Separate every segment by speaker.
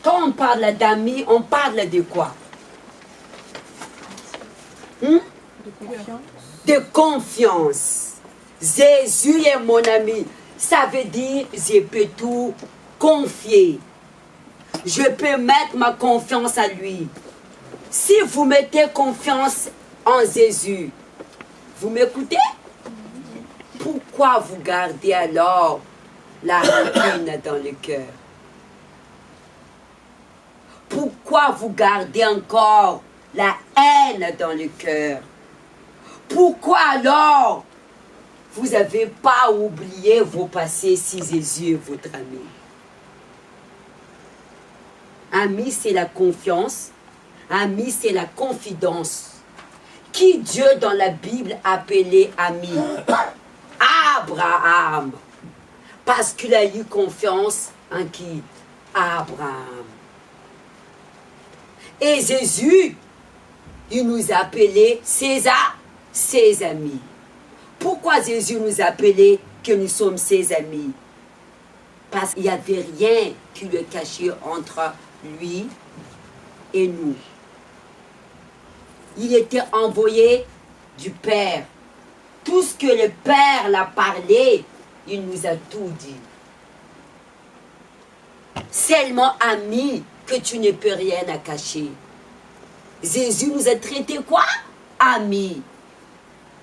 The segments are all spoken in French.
Speaker 1: Quand on parle d'amis, on parle de quoi?
Speaker 2: De confiance.
Speaker 1: De confiance. Jésus est mon ami. Ça veut dire, je peux tout confier. Je peux mettre ma confiance à lui. Si vous mettez confiance en Jésus, vous m'écoutez? Pourquoi vous gardez alors la rancune dans le cœur? Pourquoi vous gardez encore la haine dans le cœur? Pourquoi alors vous n'avez pas oublié vos passés si Jésus est votre ami? Ami, c'est la confiance. Ami, c'est la confidence. Qui Dieu dans la Bible appelait ami? Abraham. Parce qu'il a eu confiance en qui? Abraham. Et Jésus, il nous appelait ses amis. Pourquoi Jésus nous appelait que nous sommes ses amis? Parce qu'il n'y avait rien qui le cachait entre lui et nous. Il était envoyé du Père. Tout ce que le Père l'a parlé, il nous a tout dit. Seulement ami que tu ne peux rien à cacher. Jésus nous a traités quoi? Amis.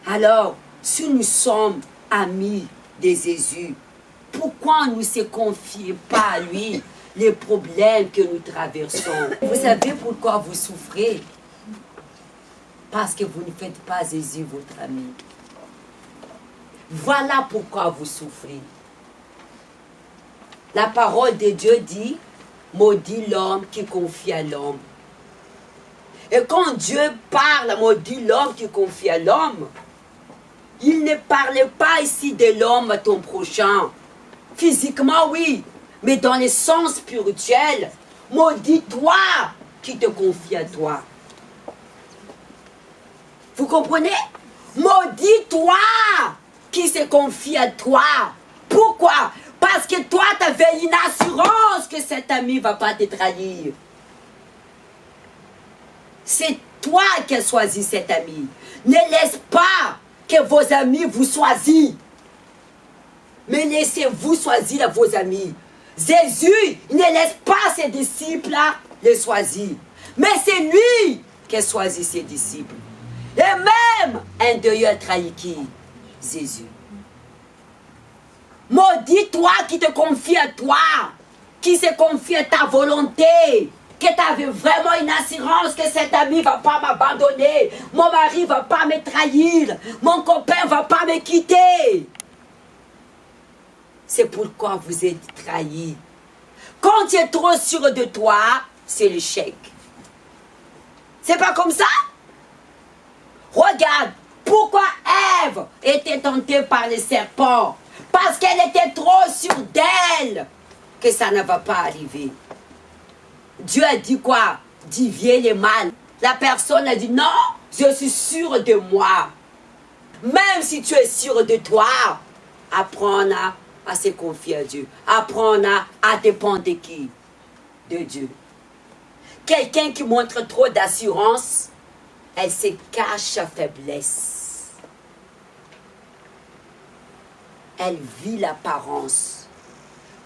Speaker 1: Alors, si nous sommes amis de Jésus, pourquoi on ne se confie pas à lui les problèmes que nous traversons? Vous savez pourquoi vous souffrez? Parce que vous ne faites pas Jésus votre ami. Voilà pourquoi vous souffrez. La parole de Dieu dit, maudit l'homme qui confie à l'homme. Et quand Dieu parle, maudit l'homme qui confie à l'homme, il ne parle pas ici de l'homme à ton prochain. Physiquement, oui, mais dans le sens spirituel, maudit toi qui te confie à toi. Vous comprenez? Maudit toi qui se confie à toi. Pourquoi? Parce que toi, tu avais une assurance que cet ami ne va pas te trahir. C'est toi qui as choisi cet ami. Ne laisse pas que vos amis vous choisissent. Mais laissez-vous choisir vos amis. Jésus ne laisse pas ses disciples les choisir. Mais c'est lui qui a choisi ses disciples. Et même un d'eux a trahi qui? Jésus. Maudit toi qui te confie à toi, qui se confie à ta volonté, que tu avais vraiment une assurance que cet ami ne va pas m'abandonner, mon mari ne va pas me trahir, mon copain ne va pas me quitter. C'est pourquoi vous êtes trahis. Quand tu es trop sûr de toi, c'est l'échec. C'est pas comme ça? Regarde, pourquoi Ève était tentée par le serpent? Parce qu'elle était trop sûre d'elle que ça ne va pas arriver. Dieu a dit quoi? Dévier le mal. La personne a dit non, je suis sûre de moi. Même si tu es sûr de toi, apprends à se confier à Dieu. Apprends à dépendre de qui? De Dieu. Quelqu'un qui montre trop d'assurance, elle se cache sa faiblesse. Elle vit l'apparence.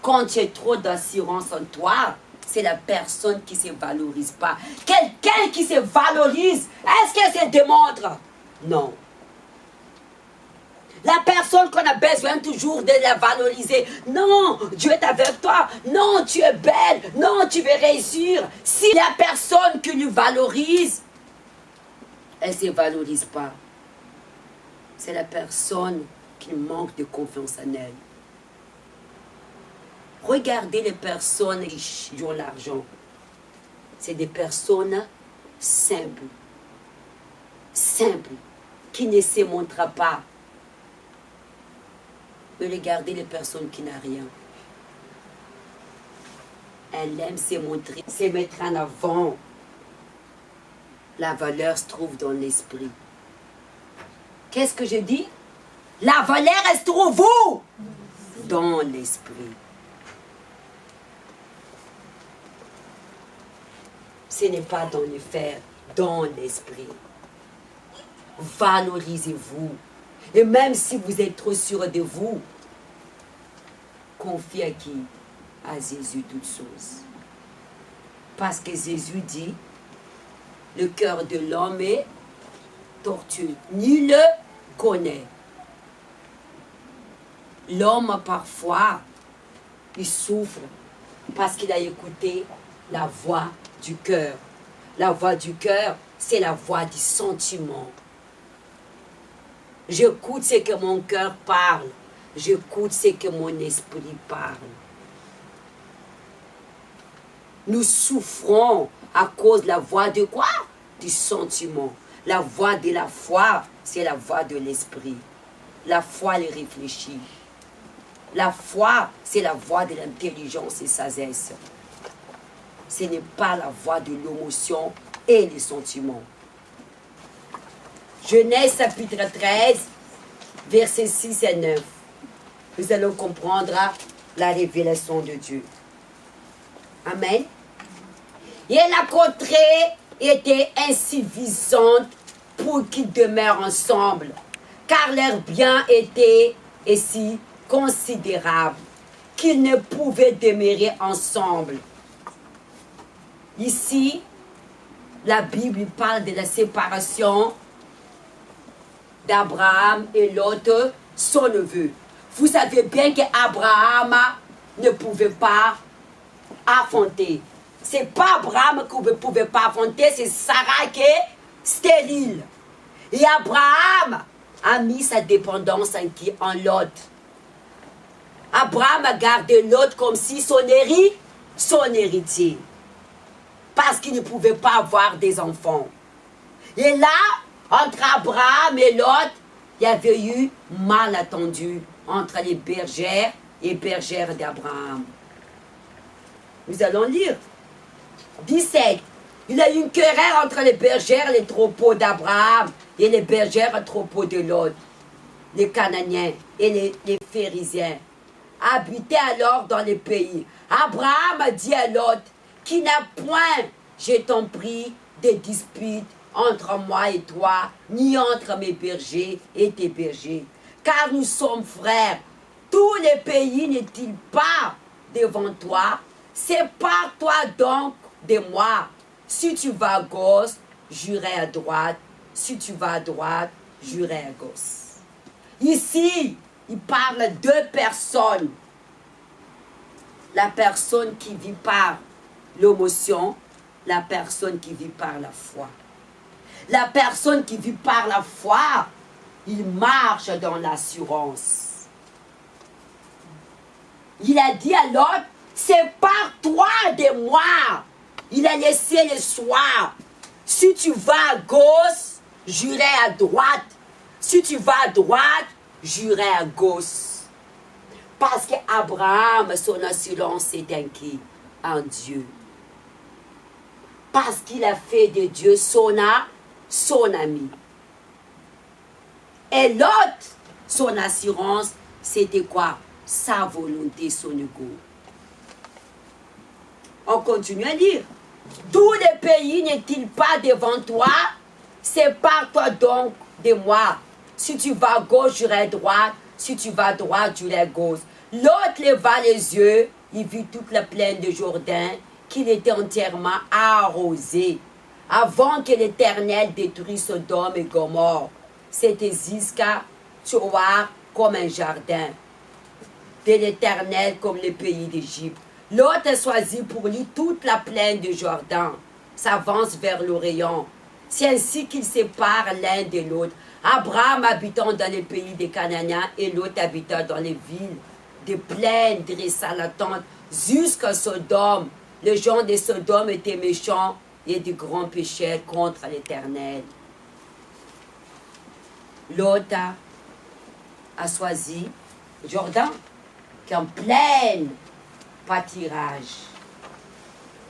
Speaker 1: Quand tu as trop d'assurance en toi, c'est la personne qui ne se valorise pas. Quelqu'un qui se valorise, est-ce qu'elle se démontre? Non. La personne qu'on a besoin toujours de la valoriser. Non, Dieu est avec toi. Non, tu es belle. Non, tu veux réussir. Si la personne qui nous valorise, elle ne se valorise pas. C'est la personne qui manque de confiance en elle. Regardez les personnes riches qui ont l'argent. C'est des personnes simples. Simples. Qui ne se montrent pas. Mais regardez les personnes qui n'ont rien. Elle aime se montrer, se mettre en avant. La valeur se trouve dans l'esprit. Qu'est-ce que je dis? La valeur, elle se trouve où? Dans l'esprit. Ce n'est pas dans le faire, dans l'esprit. Valorisez-vous. Et même si vous êtes trop sûr de vous, confiez à qui? À Jésus toutes choses. Parce que Jésus dit, le cœur de l'homme est tortueux, ni le connaît. L'homme, parfois, il souffre parce qu'il a écouté la voix du cœur. La voix du cœur, c'est la voix du sentiment. J'écoute ce que mon cœur parle. J'écoute ce que mon esprit parle. Nous souffrons à cause de la voix de quoi? Du sentiment. La voix de la foi, c'est la voix de l'esprit. La foi, elle réfléchit. La foi, c'est la voix de l'intelligence et sagesse. Ce n'est pas la voix de l'émotion et des sentiments. Genèse chapitre 13, versets 6 et 9. Nous allons comprendre la révélation de Dieu. Amen. Et la contrée était insuffisante pour qu'ils demeurent ensemble, car leurs biens étaient si considérables qu'ils ne pouvaient demeurer ensemble. Ici, la Bible parle de la séparation d'Abraham et l'autre, son neveu. Vous savez bien qu'Abraham ne pouvait pas affronter. C'est pas Abraham qui ne pouvait pas affronter, c'est Sarah qui est stérile. Et Abraham a mis sa dépendance en Lot. Abraham a gardé Lot comme si son héritier. Parce qu'il ne pouvait pas avoir des enfants. Et là, entre Abraham et Lot, il y avait eu malentendu entre les bergères et bergères d'Abraham. Nous allons lire. 17. Il y a eu une querelle entre les bergères, les troupeaux d'Abraham et les bergères, les troupeaux de Lot. Les Cananéens et les Phérésiens habitaient alors dans le pays. Abraham a dit à Lot, qui n'a point, je t'en prie, de dispute entre moi et toi, ni entre mes bergers et tes bergers. Car nous sommes frères. Tous les pays n'est-il pas devant toi? Sépare-toi donc de moi. Si tu vas à gauche, j'irai à droite. Si tu vas à droite, j'irai à gauche. Ici, il parle de deux personnes. La personne qui vit par l'émotion, la personne qui vit par la foi. La personne qui vit par la foi, il marche dans l'assurance. Il a dit à l'autre, sépare-toi de moi. Il a laissé le soir. Si tu vas à gauche, j'irai à droite. Si tu vas à droite, j'irai à gauche. Parce qu'Abraham, son assurance est en qui? En Dieu. Parce qu'il a fait de Dieu son ami. Et l'autre, son assurance, c'était quoi? Sa volonté, son ego. On continue à lire. Tous les pays n'est-il pas devant toi? Sépare-toi donc de moi. Si tu vas à gauche, j'irai à droite. Si tu vas à droite, j'irai à gauche. L'autre leva les yeux. Il vit toute la plaine de Jourdain, qu'il était entièrement arrosé. Avant que l'Éternel détruise Sodome et Gomorrhe, c'était jusqu'à Tsoar comme un jardin de l'Éternel comme le pays d'Égypte. L'autre a choisi pour lui toute la plaine de Jourdain, s'avance vers l'Orient. C'est ainsi qu'ils séparent l'un de l'autre. Abraham habitant dans le pays des Cananéens et l'autre habitant dans les villes de plaine dressa la tente jusqu'à Sodome. Les gens de Sodome étaient méchants et de grands pécheurs contre l'Éternel. L'autre a choisi Jourdain, qui est en plein pâturage.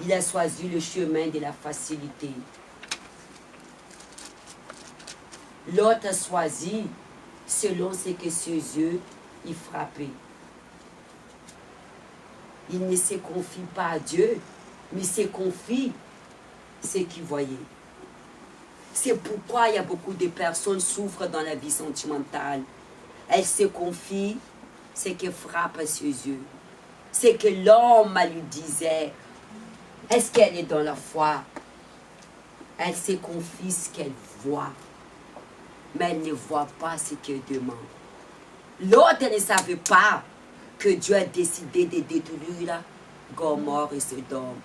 Speaker 1: Il a choisi le chemin de la facilité. L'autre a choisi selon ce que ses yeux y frappaient. Il ne se confie pas à Dieu, mais se confie ce qu'il voyait. C'est pourquoi il y a beaucoup de personnes qui souffrent dans la vie sentimentale. Elles se confient ce qui frappe à ses yeux. Ce que l'homme lui disait. Est-ce qu'elle est dans la foi? Elle se confie ce qu'elle voit. Mais elle ne voit pas ce qu'elle demande. L'autre ne savait pas que Dieu a décidé de détruire Gomorrhe et Sodome.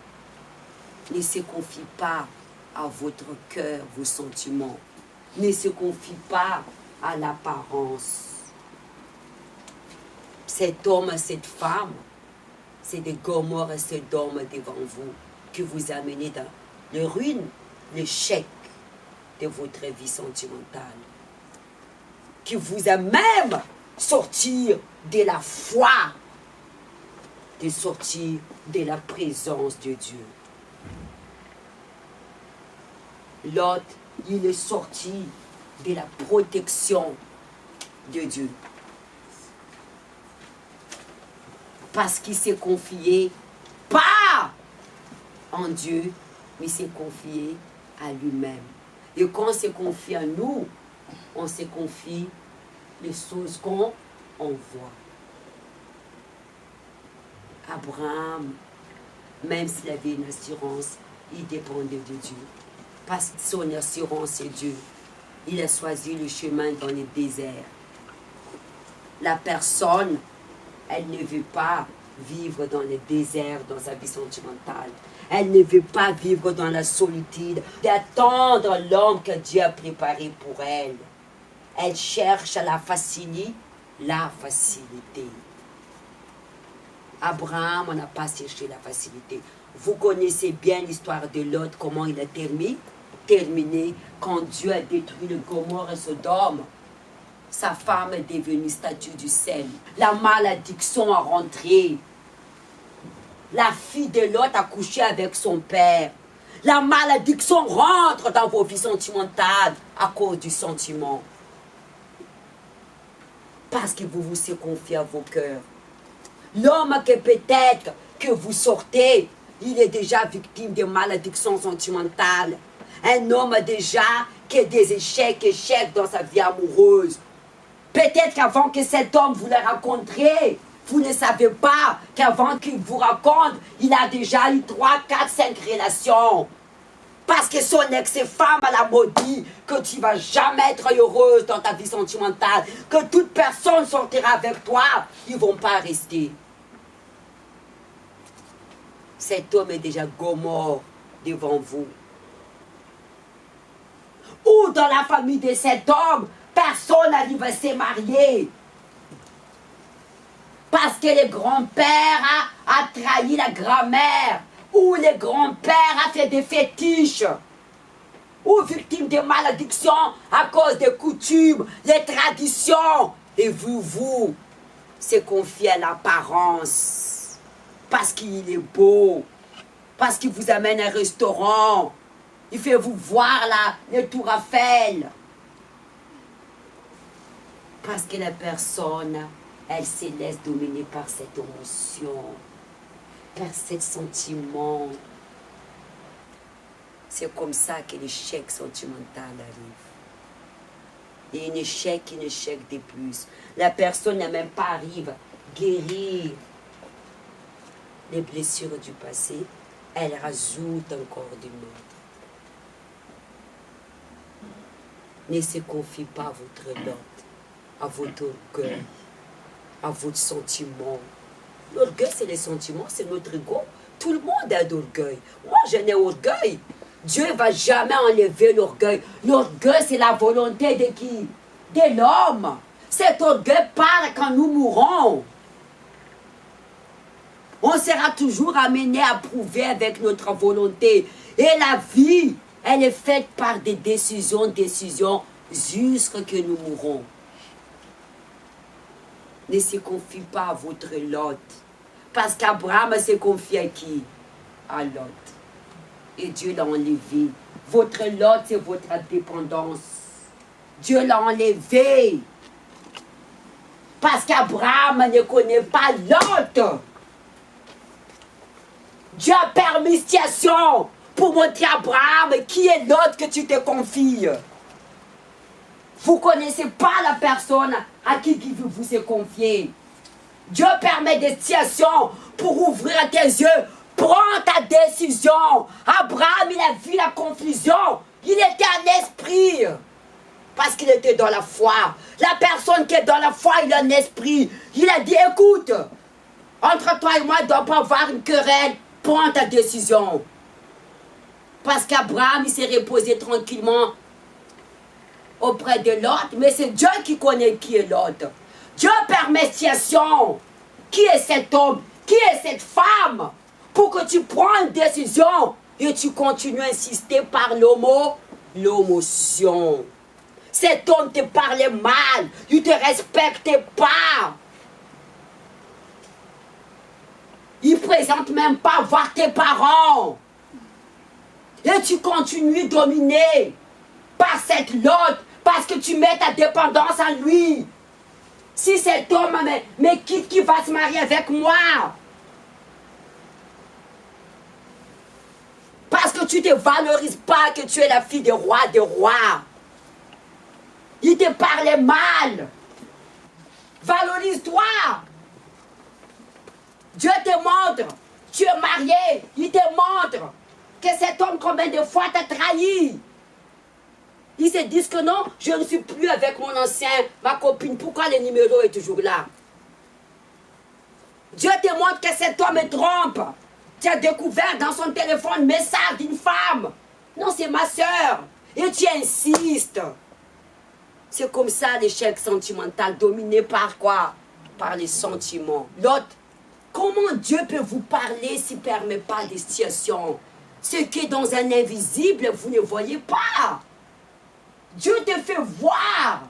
Speaker 1: Ne se confie pas à votre cœur, vos sentiments. Ne se confie pas à l'apparence. Cet homme, cette femme, c'est des Gomorrhe et Sodome devant vous que vous amenez dans le ruine, l'échec de votre vie sentimentale. Qui vous a même sorti de la foi, de sortir de la présence de Dieu. L'autre, il est sorti de la protection de Dieu. Parce qu'il s'est confié, pas en Dieu, mais s'est confié à lui-même. Et quand on se confie à nous, on se confie les choses qu'on voit. Abraham, même s'il avait une assurance, il dépendait de Dieu. Parce que son assurance c'est Dieu. Il a choisi le chemin dans le désert. La personne, elle ne veut pas vivre dans le désert, dans sa vie sentimentale. Elle ne veut pas vivre dans la solitude, d'attendre l'homme que Dieu a préparé pour elle. Elle cherche la facilité. Abraham, on n'a pas cherché la facilité. Vous connaissez bien l'histoire de Lot, comment il a terminé quand Dieu a détruit le Gomorrhe et Sodome. Sa femme est devenue statue du sel. La malédiction a rentré. La fille de Lot a couché avec son père. La malédiction rentre dans vos vies sentimentales à cause du sentiment. Parce que vous vous confiez à vos cœurs. L'homme que peut-être que vous sortez, il est déjà victime de malédictions sentimentales. Un homme déjà qui a des échecs dans sa vie amoureuse. Peut-être qu'avant que cet homme vous le rencontrez, vous ne savez pas qu'avant qu'il vous raconte, il a déjà eu 3, 4, 5 relations. Parce que son ex-femme l'a maudit, que tu ne vas jamais être heureuse dans ta vie sentimentale, que toute personne sortira avec toi, ils ne vont pas rester. Cet homme est déjà Gomorrhe devant vous. Ou dans la famille de cet homme, personne n'arrive à se marier. Parce que le grand-père a trahi la grand-mère. Ou le grand-père a fait des fétiches. Ou victime de malédictions à cause des coutumes, des traditions. Et vous se confiez à l'apparence. Parce qu'il est beau. Parce qu'il vous amène à un restaurant. Il fait vous voir le Tour Eiffel. Parce que la personne, elle se laisse dominer par cette émotion, par ce sentiment. C'est comme ça que l'échec sentimental arrive. Et un échec de plus. La personne n'a même pas arrivé à guérir les blessures du passé. Elle rajoute encore du monde. Ne se confie pas à votre lot, à votre orgueil, à votre sentiment. L'orgueil, c'est les sentiments, c'est notre ego. Tout le monde a d'orgueil. Moi, je n'ai orgueil. Dieu ne va jamais enlever l'orgueil. L'orgueil, c'est la volonté de qui? De l'homme. Cet orgueil part quand nous mourrons. On sera toujours amené à prouver avec notre volonté. Et la vie, elle est faite par des décisions jusqu'à que nous mourrons. Ne se confie pas à votre Lot. Parce qu'Abraham s'est confié à qui? À Lot. Et Dieu l'a enlevé. Votre Lot, c'est votre dépendance. Dieu l'a enlevé. Parce qu'Abraham ne connaît pas Lot. Dieu a permis situation pour montrer à Abraham qui est l'autre que tu te confies. Vous ne connaissez pas la personne à qui vous êtes confié. Dieu permet des situations pour ouvrir tes yeux. Prends ta décision. Abraham, il a vu la confusion. Il était en esprit. Parce qu'il était dans la foi. La personne qui est dans la foi, il a un esprit. Il a dit, écoute, entre toi et moi, il ne doit pas avoir une querelle. Prends ta décision. Parce qu'Abraham, il s'est reposé tranquillement auprès de l'autre. Mais c'est Dieu qui connaît qui est l'autre. Dieu permet situation. Qui est cet homme? Qui est cette femme? Pour que tu prennes une décision et tu continues à insister par l'émotion. Cet homme te parlait mal. Il ne te respectait pas. Il ne présente même pas voir tes parents. Et tu continues de dominer par cette l'autre parce que tu mets ta dépendance en lui. Si cet homme, mais qui va se marier avec moi? Parce que tu ne te valorises pas que tu es la fille des rois des rois. Il te parlait mal. Valorise-toi. Dieu te montre. Tu es marié. Il te montre que cet homme, combien de fois t'a trahi. Ils se disent que non, je ne suis plus avec mon ancien, ma copine. Pourquoi le numéro est toujours là? Dieu te montre que cet homme me trompe. Tu as découvert dans son téléphone un message d'une femme. Non, c'est ma soeur. Et tu insistes. C'est comme ça l'échec sentimental, dominé par quoi? Par les sentiments. L'autre, comment Dieu peut vous parler s'il ne permet pas des situations? Ce qui est dans un invisible, vous ne voyez pas. Dieu te fait voir.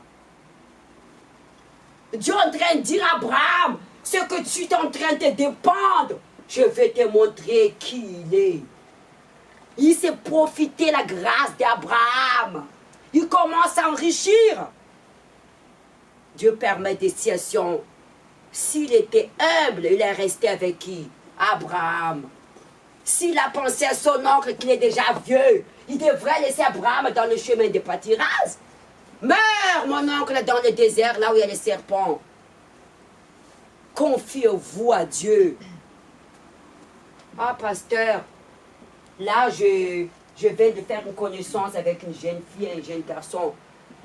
Speaker 1: Dieu est en train de dire à Abraham, ce que tu es en train de dépendre, je vais te montrer qui il est. Il s'est profité la grâce d'Abraham. Il commence à enrichir. Dieu permet des situations. S'il était humble, il est resté avec qui? Abraham. S'il a pensé à son oncle qu'il est déjà vieux, il devrait laisser Abraham dans le chemin des pâtirages. Meurs, mon oncle, dans le désert, là où il y a les serpents. Confiez-vous à Dieu. Ah, pasteur, là, je vais de faire une connaissance avec une jeune fille et un jeune garçon.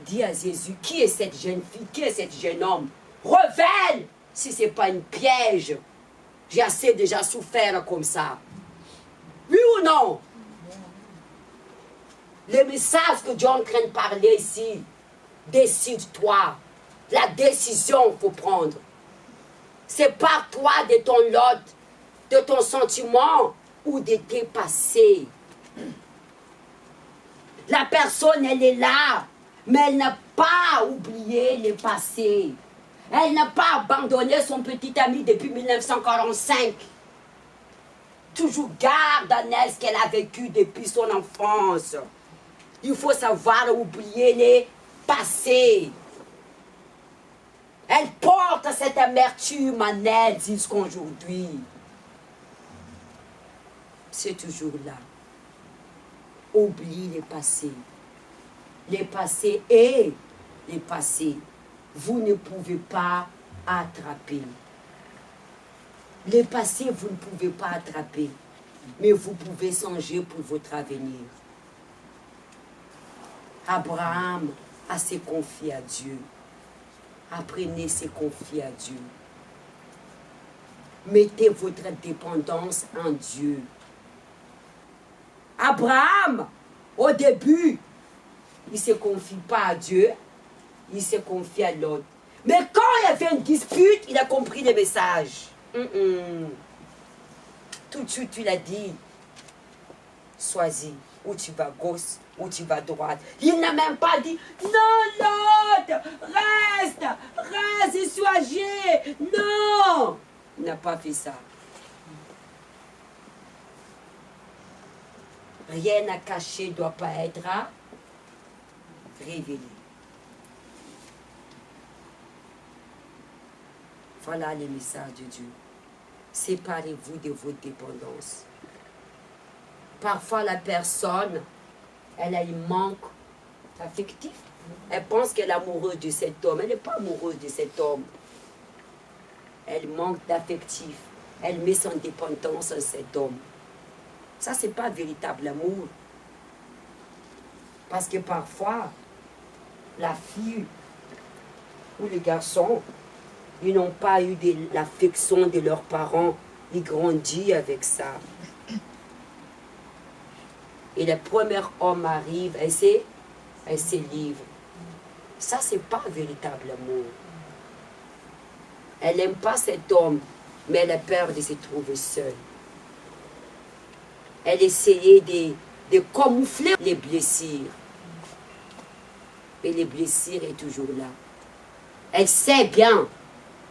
Speaker 1: Dis à Jésus, qui est cette jeune fille, qui est cet jeune homme? Révèle si ce n'est pas une piège. J'ai assez déjà souffert comme ça. Oui ou non? Le message que Dieu est en train de parler ici, décide-toi. La décision qu'il faut prendre. C'est par toi de ton lot, de ton sentiment ou de tes passés. La personne, elle est là, mais elle n'a pas oublié le passé. Elle n'a pas abandonné son petit ami depuis 1945. Toujours garde en elle ce qu'elle a vécu depuis son enfance. Il faut savoir oublier les passés. Elle porte cette amertume en elle jusqu'aujourd'hui. C'est toujours là. Oublie les passés. Les passés et les passés. Vous ne pouvez pas attraper. Les passés, vous ne pouvez pas attraper. Mais vous pouvez songer pour votre avenir. Abraham a se confié à Dieu. Apprenez à se confier à Dieu. Mettez votre dépendance en Dieu. Abraham, au début, il ne se confie pas à Dieu, il se confie à l'autre. Mais quand il y avait une dispute, il a compris le message. Tout de suite, il a dit, choisis, ou tu vas gauche, ou tu vas droite. Il n'a même pas dit, non, l'autre, reste, et sois âgé. Non, il n'a pas fait ça. Rien à cacher ne doit pas être révélé. Voilà le message de Dieu. Séparez-vous de vos dépendances. Parfois, la personne, elle a un manque affectif. Elle pense qu'elle est amoureuse de cet homme. Elle n'est pas amoureuse de cet homme. Elle manque d'affectif. Elle met son dépendance en cet homme. Ça, ce n'est pas véritable amour. Parce que parfois, la fille ou les garçons, ils n'ont pas eu l'affection de leurs parents. Ils grandissent avec ça. Et le premier homme arrive, elle se livre. Ça, ce n'est pas un véritable amour. Elle n'aime pas cet homme, mais elle a peur de se trouver seule. Elle essayait de camoufler les blessures. Et les blessures sont toujours là. Elle sait bien,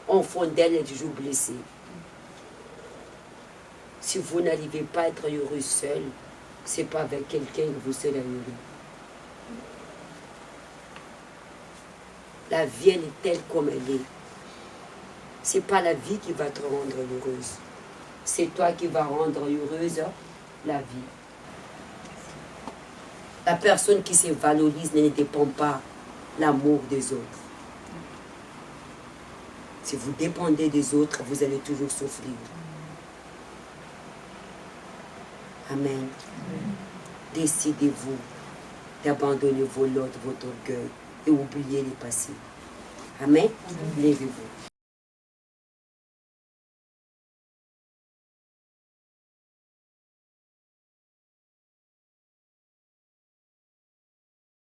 Speaker 1: au fond d'elle, elle est toujours blessée. Si vous n'arrivez pas à être heureux seul, ce n'est pas avec quelqu'un que vous serez heureux. La vie, elle est telle comme elle est. Ce n'est pas la vie qui va te rendre heureuse. C'est toi qui vas rendre heureuse la vie. La personne qui se valorise ne dépend pas de l'amour des autres. Si vous dépendez des autres, vous allez toujours souffrir. Amen. Décidez-vous d'abandonner vos lots, votre orgueil et oubliez le passé. Amen. Levez-vous.